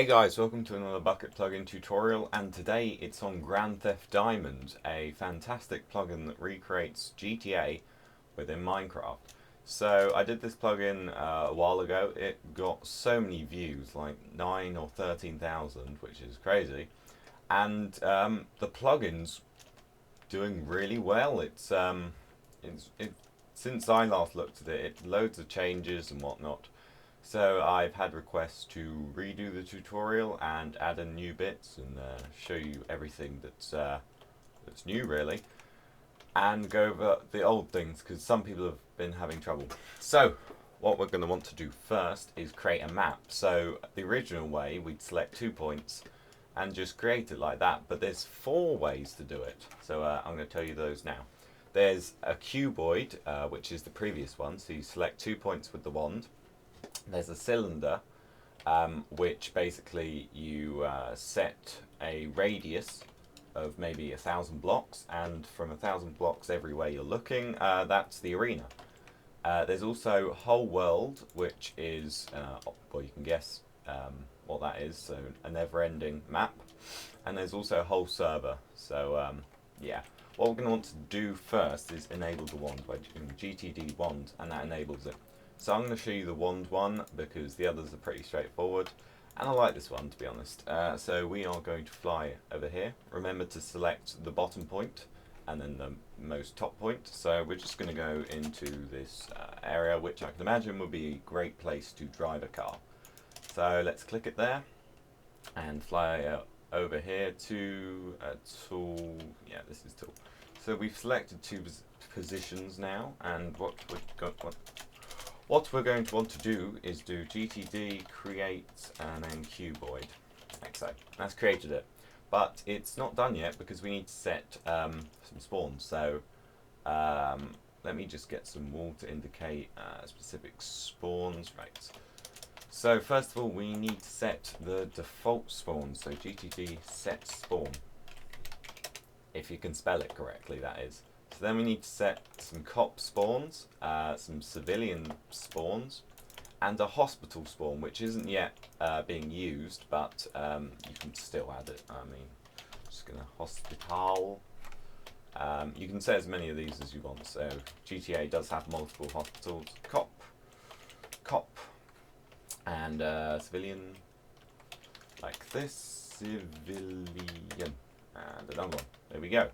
Hey guys, welcome to another Bukkit plugin tutorial, and today it's on Grand Theft Diamond, a fantastic plugin that recreates GTA within Minecraft. So I did this plugin a while ago. It got so many views, like 9 or 13,000, which is crazy. And the plugin's doing really well. Since I last looked at it, loads of changes and whatnot. So I've had requests to redo the tutorial and add in new bits and show you everything that's new really, and go over the old things because some people have been having trouble. So what we're going to want to do first is create a map. So the original way, we'd select 2 points and just create it like that, but there's 4 ways to do it. So I'm going to tell you those now. There's a cuboid, which is the previous one, so you select 2 points with the wand. There's a cylinder, which basically you set a radius of maybe 1,000 blocks, and from 1,000 blocks everywhere you're looking, that's the arena. There's also whole world, which is, well, you can guess what that is, so a never-ending map. And there's also a whole server. So yeah, what we're going to want to do first is enable the wand by doing GTD wand, and that enables it. So I'm going to show you the wand one because the others are pretty straightforward, and I like this one, to be honest. So we are going to fly over here. Remember to select the bottom point and then the most top point. So we're just going to go into this area, which I can imagine would be a great place to drive a car. So let's click it there and fly over here to tool. Yeah, this is tool. So we've selected 2 positions now, and what we're going to want to do is do GTD create and then cuboid, like so. That's created it, but it's not done yet because we need to set some spawns. So let me just get some wool to indicate specific spawns. Right. So first of all, we need to set the default spawn. So GTD set spawn, if you can spell it correctly, that is. So then we need to set some cop spawns, some civilian spawns, and a hospital spawn, which isn't yet being used, but you can still add it. I mean, just gonna hospital. You can set as many of these as you want. So GTA does have multiple hospitals. Cop, and civilian, like this, civilian, and another one. There we go.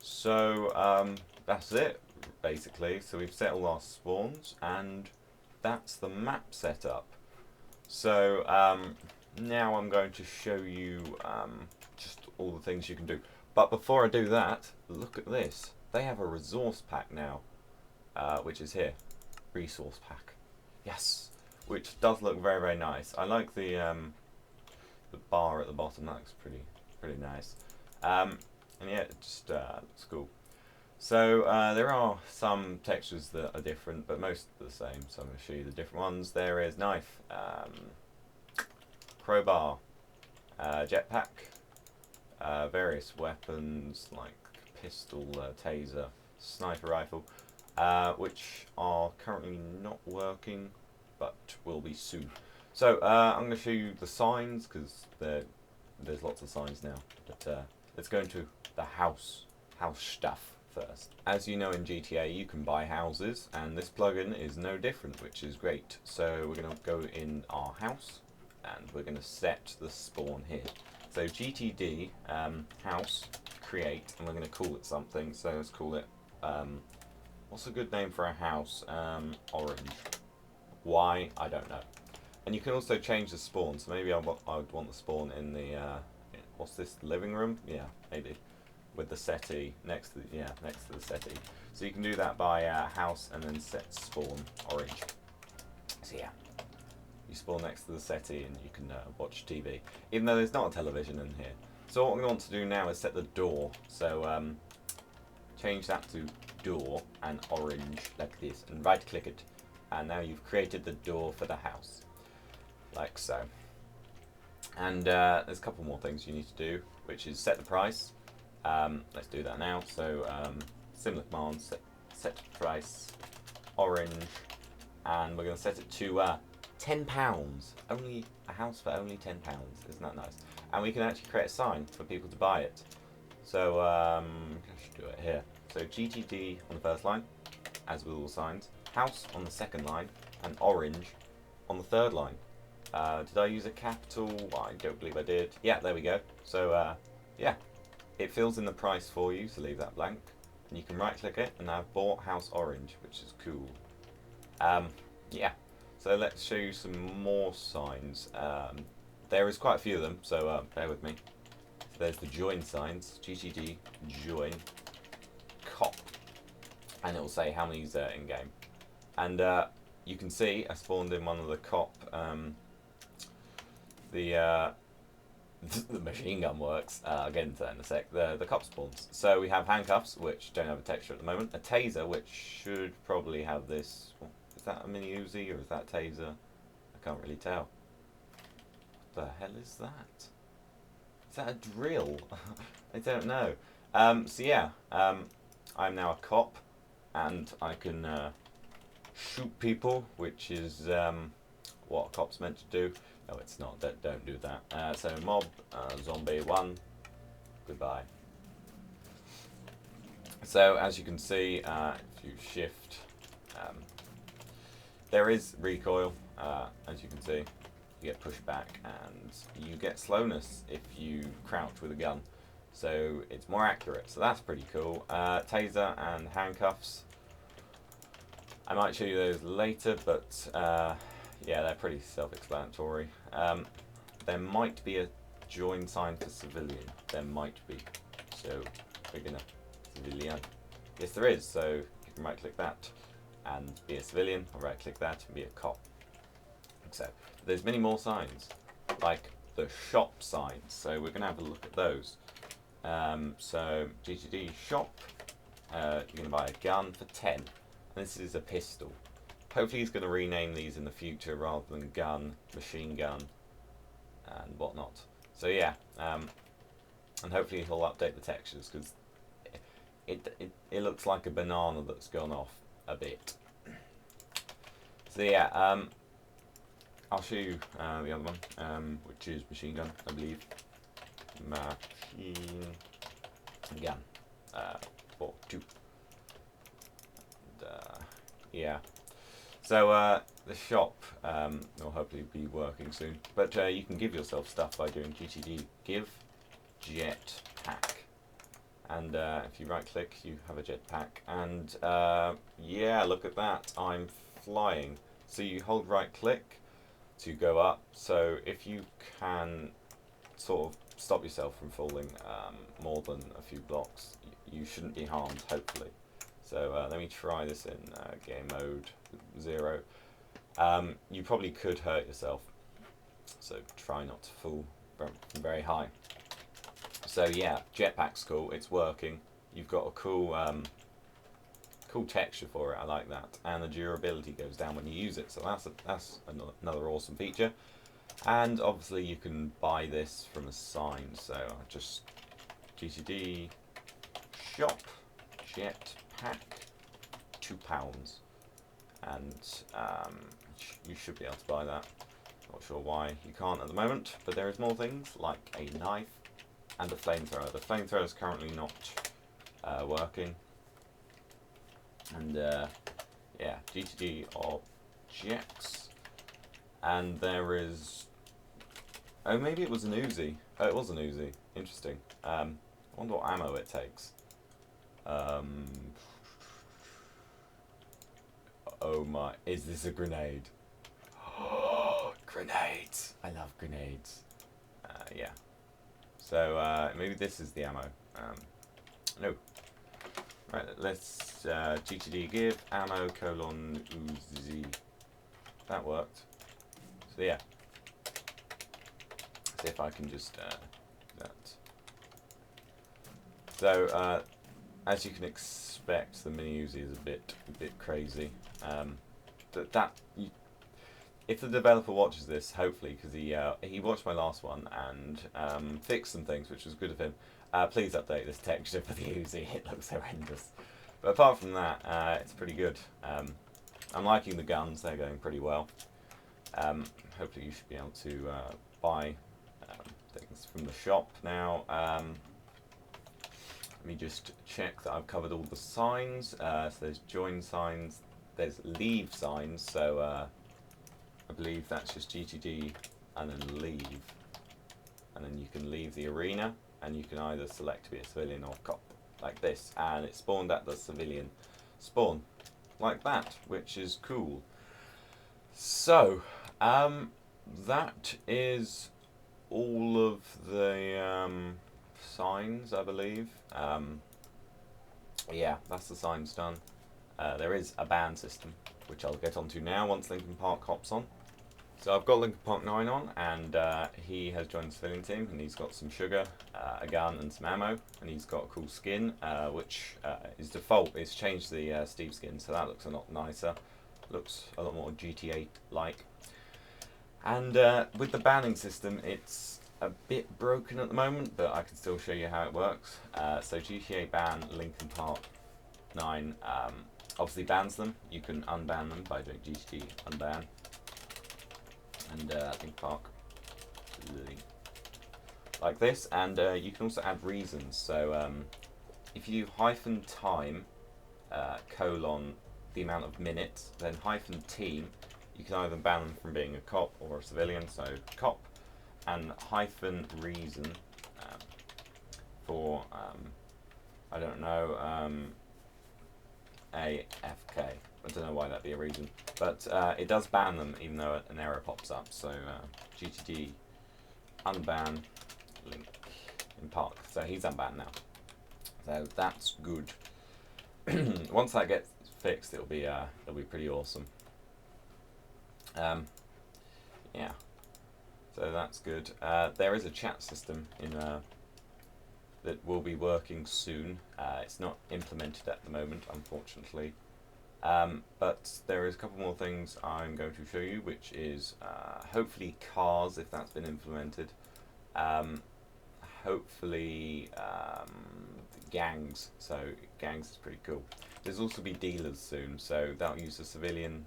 So that's it basically. So we've set all our spawns, and that's the map setup. So now I'm going to show you just all the things you can do. But before I do that, look at this. They have a resource pack now, which is here. Resource pack. Yes, which does look very, very nice. I like the bar at the bottom. That looks pretty nice. And yeah, it just looks cool. So there are some textures that are different, but most are the same. So I'm going to show you the different ones. There is knife, crowbar, jetpack, various weapons like pistol, taser, sniper rifle, which are currently not working, but will be soon. So I'm going to show you the signs because there's lots of signs now. But let's go into the house stuff first. As you know, in GTA you can buy houses, and this plugin is no different, which is great. So we're going to go in our house and we're going to set the spawn here. So GTD house create, and we're going to call it something. So let's call it what's a good name for a house? Orange. Why? I don't know. And you can also change the spawn. So maybe I would want the spawn in the what's this, living room? Yeah, maybe, with the settee next to the settee. So you can do that by house and then set spawn orange. So yeah, you spawn next to the settee and you can watch TV, even though there's not a television in here. So what we want to do now is set the door. So change that to door and orange like this, and right click it, and now you've created the door for the house, like so. And there's a couple more things you need to do, which is set the price. Let's do that now. So similar commands, set price orange, and we're going to set it to £10. Only a house for only £10. Isn't that nice? And we can actually create a sign for people to buy it. So I should do it here. So GTD on the first line, as with all signs. House on the second line, and orange on the third line. Did I use a capital? I don't believe I did. Yeah, there we go. So yeah, it fills in the price for you, so leave that blank. And you can right click it, and I've bought house orange, which is cool. Yeah, so let's show you some more signs. There is quite a few of them, so bear with me. So there's the join signs, GTD, join, cop, and it will say how many's in game. And you can see I spawned in one of the cop. The machine gun works. I'll get into that in a sec. The cop spawns. So we have handcuffs, which don't have a texture at the moment. A taser, which should probably have this. Is that a mini Uzi or is that taser? I can't really tell. What the hell is that? Is that a drill? I don't know. So yeah, I'm now a cop, and I can shoot people, which is what a cop's meant to do. No, it's not. Don't do that. So mob, zombie 1, goodbye. So as you can see, if you shift, there is recoil. As you can see, you get pushed back, and you get slowness if you crouch with a gun. So it's more accurate. So that's pretty cool. Taser and handcuffs. I might show you those later, but yeah, they're pretty self-explanatory. There might be a join sign for civilian. There might be. So we're gonna civilian. Yes, there is. So you can right-click that and be a civilian, or right-click that and be a cop. So there's many more signs, like the shop signs. So we're gonna have a look at those. So GTD shop. You're gonna buy a gun for 10. This is a pistol. Hopefully he's going to rename these in the future rather than gun, machine gun, and whatnot. So yeah, and hopefully he'll update the textures, because it looks like a banana that's gone off a bit. So yeah, I'll show you the other one, which is machine gun, I believe. Machine gun, for 2. Yeah, so the shop will hopefully be working soon, but you can give yourself stuff by doing GTD give jetpack, and if you right click you have a jetpack, and yeah, look at that, I'm flying. So you hold right click to go up, so if you can sort of stop yourself from falling more than a few blocks, you shouldn't be harmed, hopefully. So let me try this in game mode 0. You probably could hurt yourself, so try not to fall from very high. So yeah, jetpack's cool. It's working. You've got a cool, cool texture for it. I like that, and the durability goes down when you use it. So that's another awesome feature. And obviously you can buy this from a sign. So I'll just GTD shop jetpack £2, and you should be able to buy that. Not sure why you can't at the moment, but there is more things like a knife and a flamethrower. The flamethrower is currently not working, and yeah, GTD objects, and there is, oh, maybe it was an Uzi. Oh, it was an Uzi. Interesting. I wonder what ammo it takes. Oh my, is this a grenade? Oh, grenades! I love grenades. Yeah. So maybe this is the ammo. No. Right, let's GTD give ammo : Uzi. That worked. So yeah. See if I can just do that. So as you can expect, the mini Uzi is a bit crazy. If the developer watches this, hopefully, because he watched my last one and fixed some things, which was good of him. Please update this texture for the Uzi. It looks horrendous. But apart from that, it's pretty good. I'm liking the guns; they're going pretty well. Hopefully you should be able to buy things from the shop now. Let me just check that I've covered all the signs. So there's join signs, there's leave signs, so I believe that's just GTD and then leave. And then you can leave the arena, and you can either select to be a civilian or cop, like this. And it spawned at the civilian spawn, like that, which is cool. So, that is all of the signs, I believe. Yeah, that's the signs done. There is a ban system, which I'll get onto now once Linkin Park hops on. So I've got Linkin Park 9 on, and he has joined the civilian team, and he's got some sugar, a gun, and some ammo, and he's got a cool skin, which is default. It's changed the Steve skin, so that looks a lot nicer. Looks a lot more GTA-like. And with the banning system, it's a bit broken at the moment, but I can still show you how it works. So GTA ban Linkin Park 9 obviously bans them. You can unban them by doing GTD unban. And Linkin Park like this, and you can also add reasons. So if you hyphen time colon the amount of minutes, then hyphen team, you can either ban them from being a cop or a civilian, so cop, and hyphen reason for I don't know, AFK. I don't know why that'd be a reason, but it does ban them even though an error pops up. So GTD unban Link in Park. So he's unbanned now. So that's good. Once that gets fixed, it'll be pretty awesome. Yeah. So that's good. There is a chat system in that will be working soon. It's not implemented at the moment, unfortunately. But there is a couple more things I'm going to show you, which is hopefully cars, if that's been implemented. Hopefully gangs, so gangs is pretty cool. There's also be dealers soon, so that'll use the civilian,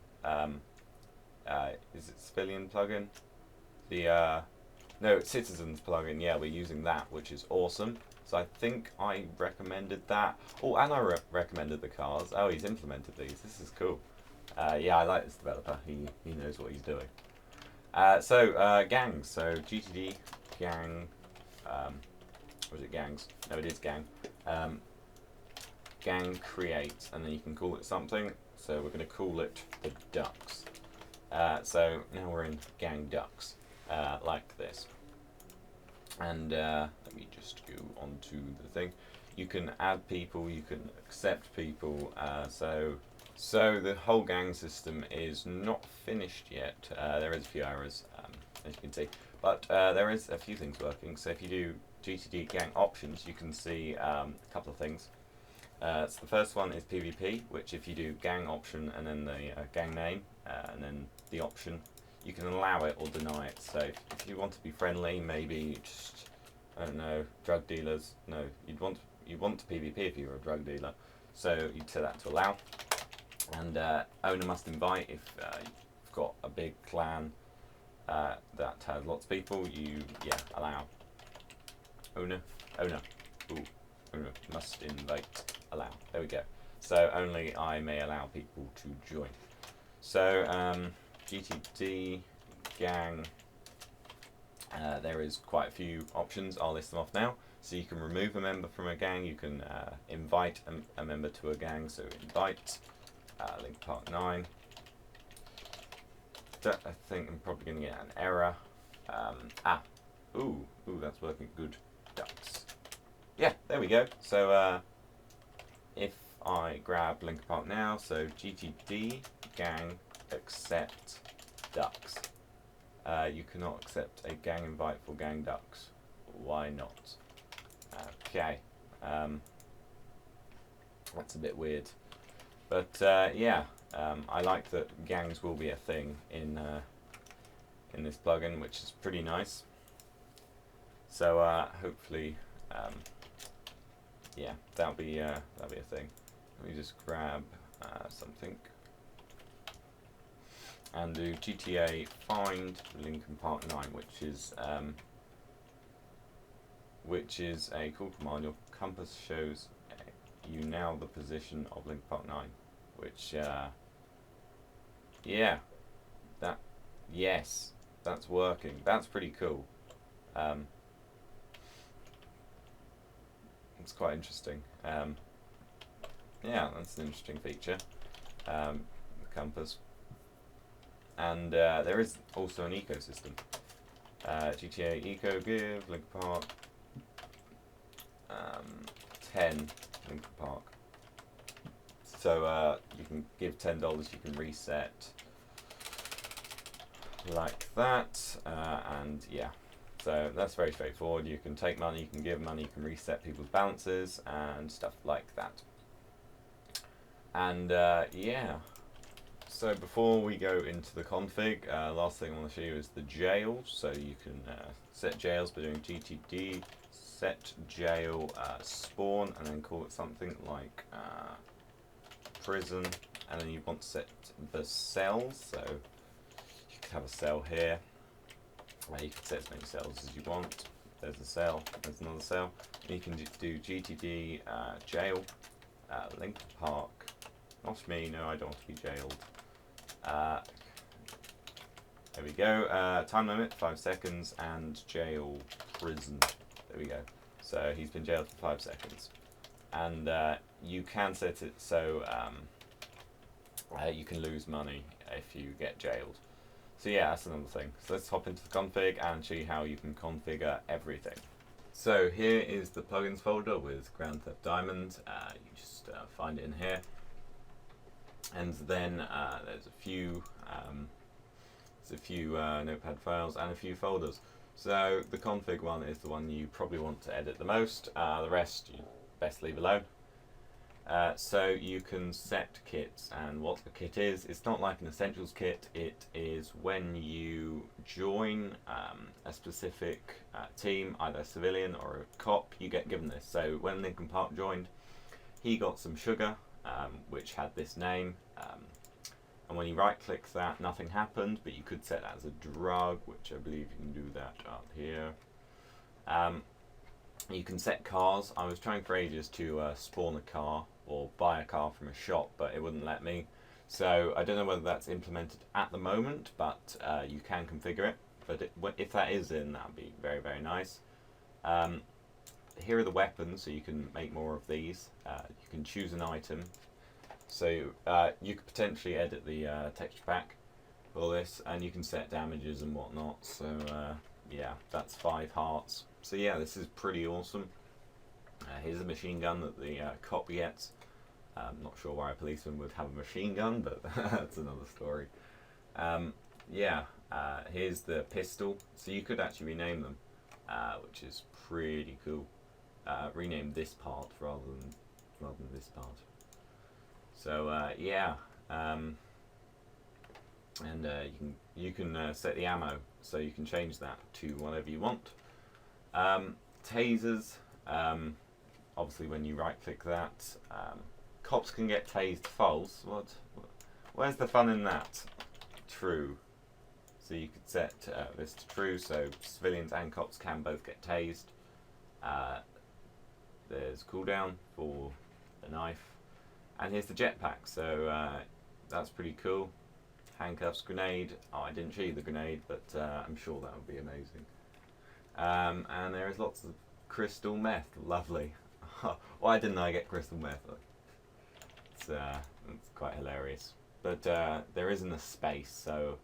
is it civilian plugin? The, no, it's citizens plugin, yeah, we're using that, which is awesome. So I think I recommended that. Oh, and I recommended the cars. Oh, he's implemented these. This is cool. Yeah, I like this developer. He knows what he's doing. So gangs. So GTD gang. Was it gangs? No, it is gang. Gang create, and then you can call it something. So we're going to call it the ducks. So now we're in gang ducks, like this. And let me just go on to the thing. You can add people, you can accept people, so the whole gang system is not finished yet. There is a few errors, as you can see, but there is a few things working. So if you do GTD gang options, you can see a couple of things. So the first one is PvP, which if you do gang option and then the gang name and then the option, you can allow it or deny it. So if you want to be friendly, maybe just, I don't know, drug dealers. No, you want to PvP if you're a drug dealer. So you'd set that to allow. And owner must invite if you've got a big clan that has lots of people. Allow. Owner. Ooh, owner must invite. Allow. There we go. So only I may allow people to join. So GTD gang, there is quite a few options. I'll list them off now. So you can remove a member from a gang, you can invite a member to a gang, so invite, Linkin Park 9. I think I'm probably going to get an error. Ooh, that's working good. Ducks. Yeah, there we go. So if I grab Linkin Park now, so GTD gang accept ducks. You cannot accept a gang invite for gang ducks. Why not? Okay. That's a bit weird. But yeah, I like that gangs will be a thing in this plugin, which is pretty nice. So hopefully, yeah, that'll be a thing. Let me just grab something. and do GTA find Lincoln Park 9, which is a cool command. Your compass shows you now the position of Lincoln Park 9, which yeah, yes, that's working. That's pretty cool. It's quite interesting. Yeah, that's an interesting feature. The compass. And there is also an ecosystem. GTA Eco give Lincoln Park 10 Lincoln Park. So you can give $10, you can reset like that, and yeah. So that's very straightforward. You can take money, you can give money, you can reset people's balances and stuff like that. And yeah. So before we go into the config, last thing I want to show you is the jail. So you can set jails by doing GTD set jail spawn, and then call it something like prison, and then you want to set the cells. So you could have a cell here. You can set as many cells as you want. There's a cell, there's another cell. And you can do GTD jail, Lincoln Park. Not me, no, I don't want to be jailed. There we go. Time limit 5 seconds, and jail prison. There we go. So he's been jailed for 5 seconds, and you can set it so you can lose money if you get jailed. So yeah, that's another thing. So let's hop into the config and show you how you can configure everything. So here is the plugins folder with Grand Theft Diamond. You just find it in here, and then there's a few notepad files and a few folders. So the config one is the one you probably want to edit the most. The rest you best leave alone. So you can set kits, and what a kit is, it's not like an essentials kit. It is when you join a specific team, either a civilian or a cop, you get given this. So when Lincoln Park joined, he got some sugar, which had this name, and when you right click that, nothing happened, but you could set that as a drug, which I believe you can do that up here. You can set cars. I was trying for ages to spawn a car or buy a car from a shop, but it wouldn't let me. So I don't know whether that's implemented at the moment, but you can configure it. But if that is in, that would be very, very nice. Here are the weapons, so you can make more of these. You can choose an item. So you could potentially edit the texture pack for this, and you can set damages and whatnot. So yeah, that's 5 hearts. So yeah, this is pretty awesome. Here's a machine gun that the cop gets. I'm not sure why a policeman would have a machine gun, but that's another story. Yeah, here's the pistol. So you could actually rename them, which is pretty cool. Rename this part rather than this part. So yeah, and you can set the ammo, so you can change that to whatever you want. Tasers, obviously when you right click that, cops can get tased. False. Where's the fun in that? True. So you could set this to true, so civilians and cops can both get tased. There's cooldown for the knife, and here's the jetpack. So that's pretty cool. Handcuffs, grenade. Oh, I didn't show you the grenade, but I'm sure that would be amazing. And there is lots of crystal meth. Lovely. Why didn't I get crystal meth? It's quite hilarious. But there isn't a space, so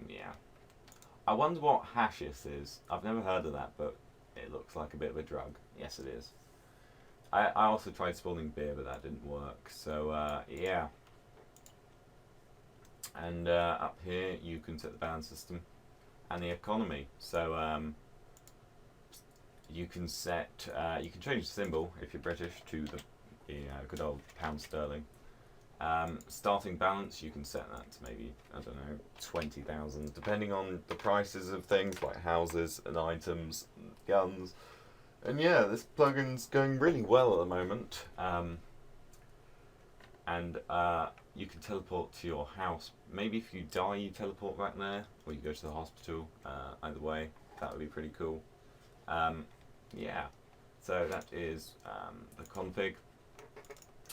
yeah. I wonder what hashish is. I've never heard of that, but it looks like a bit of a drug. Yes, it is. I also tried spawning beer, but that didn't work. So yeah. And up here you can set the balance system and the economy. So you can set, you can change the symbol if you're British to the good old pound sterling. Starting balance, you can set that to maybe, I don't know, 20,000, depending on the prices of things like houses and items and guns. And yeah, this plugin's going really well at the moment. and you can teleport to your house. Maybe if you die, you teleport back there, or you go to the hospital. Either way, that would be pretty cool. Yeah, so that is the config.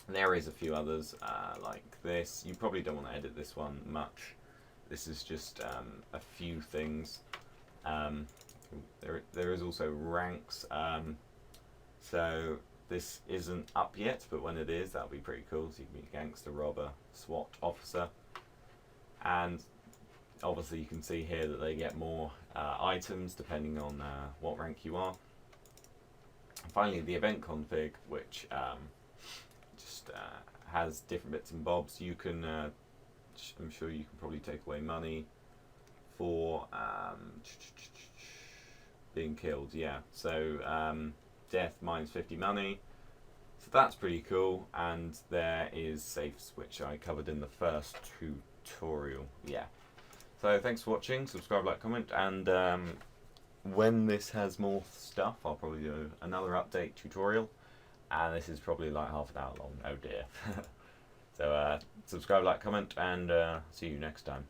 There is a few others like this. You probably don't want to edit this one much. This is just a few things. There is also ranks. So this isn't up yet, but when it is, that'll be pretty cool. So you can be gangster, robber, SWAT officer, and obviously you can see here that they get more items depending on what rank you are. And finally, the event config, which just has different bits and bobs. You can, I'm sure you can probably take away money for being killed. Yeah, so death minus 50 money. So that's pretty cool. And there is safes, which I covered in the first tutorial. Yeah. So thanks for watching. Subscribe, like, comment, and when this has more stuff, I'll probably do another update tutorial. And this is probably like half an hour long. Oh dear. So subscribe, like, comment, and see you next time.